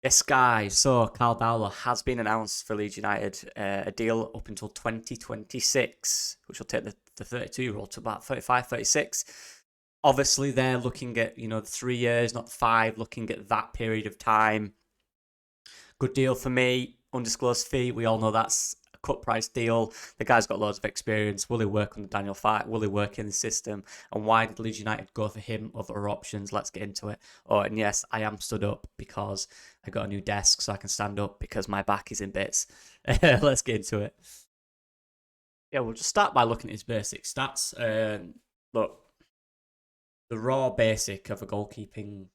Yes, guys. So, Karl Darlow has been announced for Leeds United, a deal up until 2026, which will take the 32-year-old to about 35, 36. Obviously, they're looking at, the 3 years, not five, looking at that period of time. Good deal for me. Undisclosed fee. We all know that's a cut price deal. The guy's got loads of experience. Will he work under Daniel Farke? Will he work in the system? And why did Leeds United go for him over other options? Let's get into it. Oh, and yes, I am stood up because I got a new desk so I can stand up because my back is in bits. Let's get into it. Yeah, we'll just start by looking at his basic stats. Look, the raw basic of a goalkeeping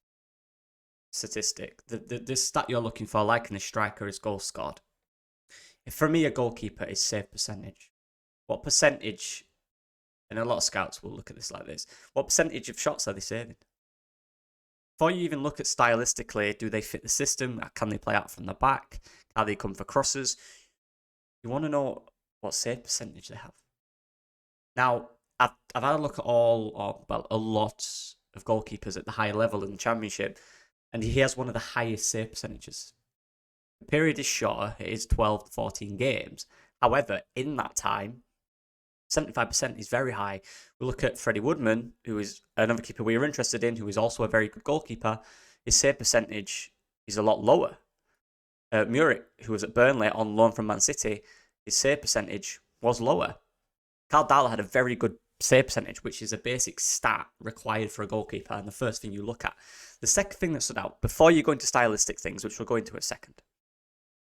statistic, the stat you're looking for, like in a striker, is goals scored. For me, a goalkeeper is save percentage. What percentage, and a lot of scouts will look at this like this, what percentage of shots are they saving? Before you even look at stylistically, do they fit the system? Can they play out from the back? How they come for crosses? You want to know what save percentage they have. Now, I've had a look at a lot of goalkeepers at the higher level in the Championship, and he has one of the highest save percentages. The period is shorter, it is 12 to 14 games. However, in that time, 75% is very high. We look at Freddie Woodman, who is another keeper we are interested in, who is also a very good goalkeeper. His save percentage is a lot lower. Muric, who was at Burnley on loan from Man City, his save percentage was lower. Karl Darlow had a very good save percentage, which is a basic stat required for a goalkeeper, and the first thing you look at. The second thing that stood out, before you go into stylistic things, which we'll go into in a second,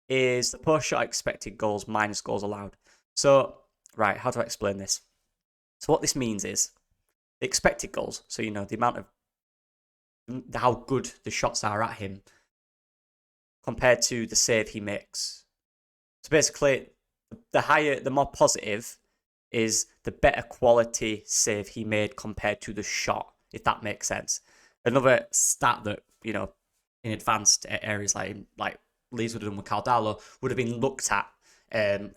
is the post-shot expected goals minus goals allowed. So, right, how do I explain this? So what this means is the expected goals, so the amount of how good the shots are at him compared to the save he makes. So basically, the more positive is the better quality save he made compared to the shot, if that makes sense. Another stat that, in advanced areas like Leeds would have done with Karl Darlow would have been looked at.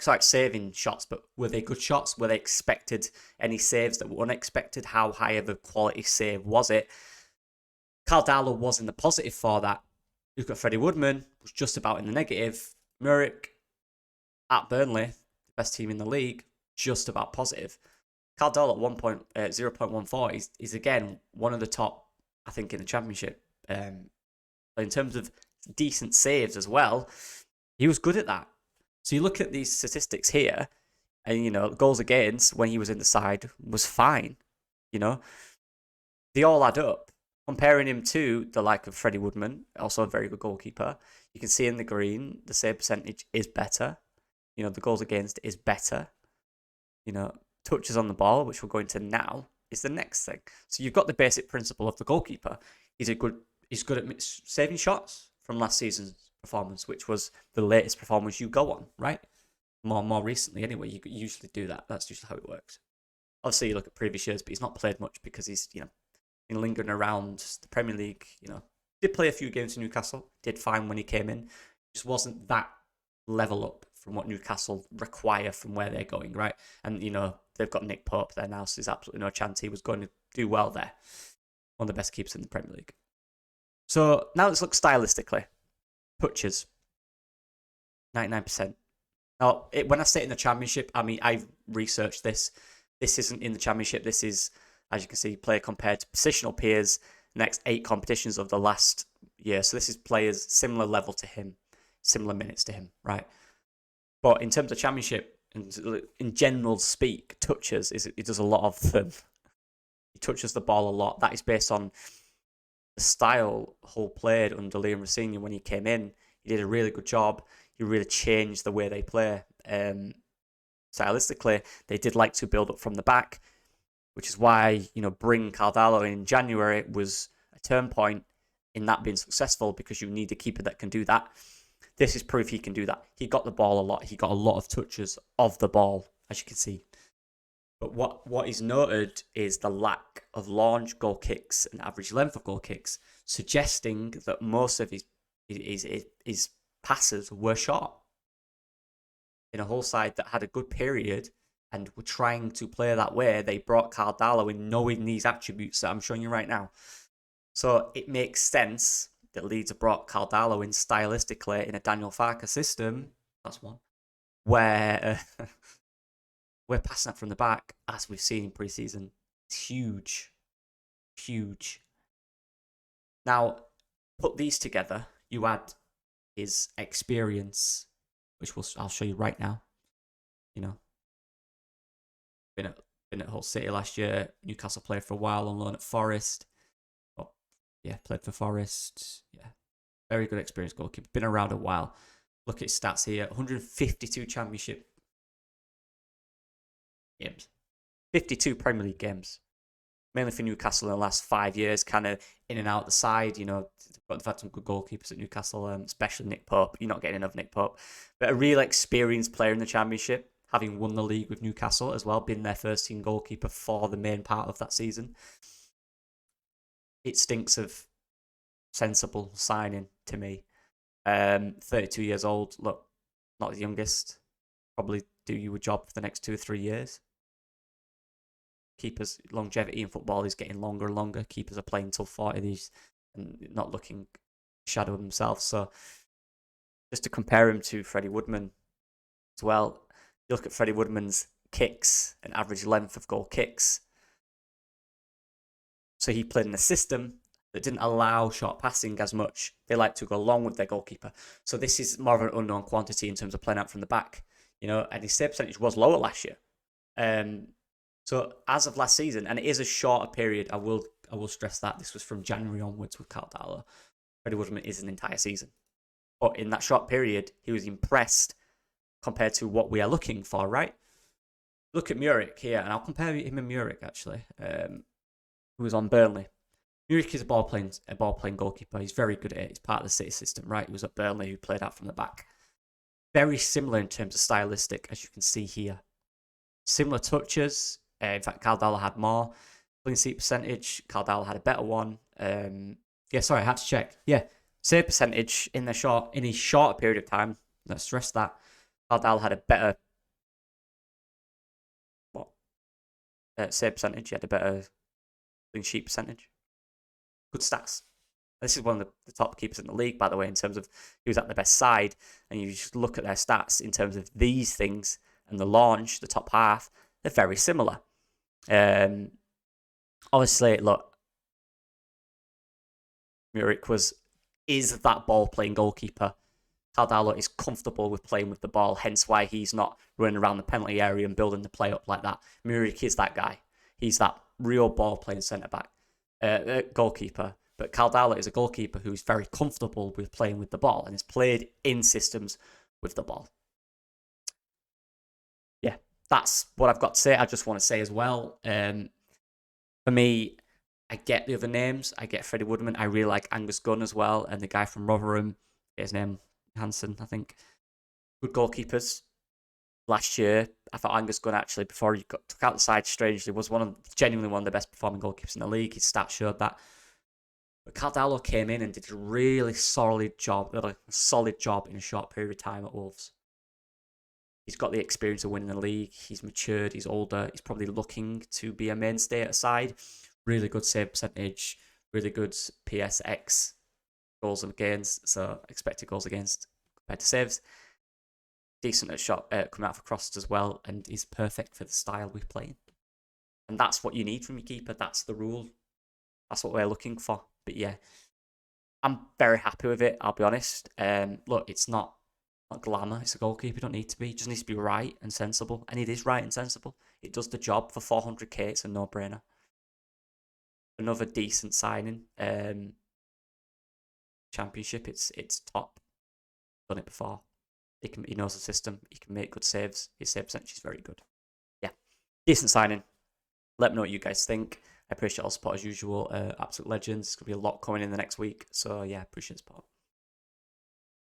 Like saving shots, but were they good shots? Were they expected? Any saves that were unexpected? How high of a quality save was it? Karl Darlow was in the positive for that. You've got Freddie Woodman, was just about in the negative. Muric at Burnley, the best team in the league, just about positive. Karl Darlow at 0.14 is again one of the top, I think, in the Championship. In terms of decent saves as well, he was good at that. So you look at these statistics here, and goals against when he was in the side was fine. They all add up. Comparing him to the like of Freddie Woodman, also a very good goalkeeper, you can see in the green the save percentage is better. The goals against is better. Touches on the ball, which we're going to now, is the next thing. So you've got the basic principle of the goalkeeper. He's good at saving shots from last season's performance, which was the latest performance you go on, right? More recently, anyway, you usually do that. That's usually how it works. Obviously, you look at previous years, but he's not played much because he's been lingering around the Premier League. Did play a few games in Newcastle, did fine when he came in. Just wasn't that level up from what Newcastle require from where they're going, right? And they've got Nick Pope there now, so there's absolutely no chance he was going to do well there. One of the best keepers in the Premier League. So now let's look stylistically. Touches, 99%. Now, when I say it in the Championship, I mean, I've researched this. This isn't in the Championship. This is, as you can see, player compared to positional peers, next 8 competitions of the last year. So this is players similar level to him, similar minutes to him, right? But in terms of Championship, in general speak, touches, he does a lot of them. He touches the ball a lot. That is based on the style Hull played under Liam Rosenior when he came in. He did a really good job. He really changed the way they play. Stylistically, they did like to build up from the back, which is why, bring Karl Darlow in January was a turn point in that being successful, because you need a keeper that can do that. This is proof he can do that. He got the ball a lot. He got a lot of touches of the ball, as you can see. But what is noted is the lack of launch goal kicks and average length of goal kicks, suggesting that most of his passes were short. In a Hull side that had a good period and were trying to play that way, they brought Karl Darlow in knowing these attributes that I'm showing you right now. So it makes sense that Leeds have brought Karl Darlow in stylistically in a Daniel Farke system. That's one. Where we're passing that from the back, as we've seen in pre-season. It's huge. Huge. Now, put these together. You add his experience, which I'll show you right now. You know, been at Hull City last year. Newcastle played for a while on loan at Forest. Oh, yeah, played for Forest. Yeah, very good experienced goalkeeper. Been around a while. Look at his stats here. 152 Championship games. 52 Premier League games. Mainly for Newcastle in the last 5 years, kind of in and out the side. You know, they've had some good goalkeepers at Newcastle, especially Nick Pope. You're not getting enough Nick Pope. But a real experienced player in the Championship, having won the league with Newcastle as well, been their first team goalkeeper for the main part of that season. It stinks of sensible signing to me. 32 years old, look, not the youngest. Probably do you a job for the next 2 or 3 years. Keepers' longevity in football is getting longer and longer. Keepers are playing till 40 and not looking shadow of themselves. So just to compare him to Freddie Woodman as well, you look at Freddie Woodman's kicks and average length of goal kicks. So he played in a system that didn't allow short passing as much. They like to go long with their goalkeeper. So this is more of an unknown quantity in terms of playing out from the back. You know, and his save percentage was lower last year. So as of last season, and it is a shorter period, I will stress that this was from January onwards with Karl Darlow. Freddie Woodman is an entire season. But in that short period, he was impressed compared to what we are looking for, right? Look at Muric here, and I'll compare him and Muric actually, who was on Burnley. Muric is a ball playing goalkeeper. He's very good at it. He's part of the City system, right? He was at Burnley, who played out from the back. Very similar in terms of stylistic, as you can see here. Similar touches. In fact, Karl Darlow had more. Clean sheet percentage, Karl Darlow had a better one. Yeah, sorry, I had to check. Yeah, save percentage in his shorter period of time. Let's stress that. Karl Darlow had a better save percentage. He had a better clean sheet percentage. Good stats. This is one of the top keepers in the league, by the way, in terms of he was at the best side. And you just look at their stats in terms of these things and the launch, the top half, they're very similar. Obviously, look, Muric is that ball-playing goalkeeper. Karl Darlow is comfortable with playing with the ball, hence why he's not running around the penalty area and building the play up like that. Muric is that guy. He's that real ball-playing centre-back, goalkeeper. But Karl Darlow is a goalkeeper who's very comfortable with playing with the ball and has played in systems with the ball. Yeah, that's what I've got to say. I just want to say as well, for me, I get the other names. I get Freddie Woodman. I really like Angus Gunn as well. And the guy from Rotherham, his name, Hansen, I think. Good goalkeepers. Last year, I thought Angus Gunn actually, before he took out the side, strangely, was genuinely one of the best performing goalkeepers in the league. His stats showed that. But Karl Darlow came in and did a really solid job in a short period of time at Wolves. He's got the experience of winning the league. He's matured. He's older. He's probably looking to be a mainstay at a side. Really good save percentage. Really good PSX, goals against. So expected goals against compared to saves. Decent at shot coming out for crosses as well. And is perfect for the style we play in. And that's what you need from your keeper. That's the rule. That's what we're looking for. But yeah, I'm very happy with it. I'll be honest. Look, it's not glamour. It's a goalkeeper. You don't need to be. It just needs to be right and sensible. And it is right and sensible. It does the job for 400k. It's a no-brainer. Another decent signing. Championship. It's top. Done it before. He knows the system. He can make good saves. His save percentage is very good. Yeah, decent signing. Let me know what you guys think. I appreciate all support as usual. Absolute legends. There's going to be a lot coming in the next week. So yeah, appreciate the support.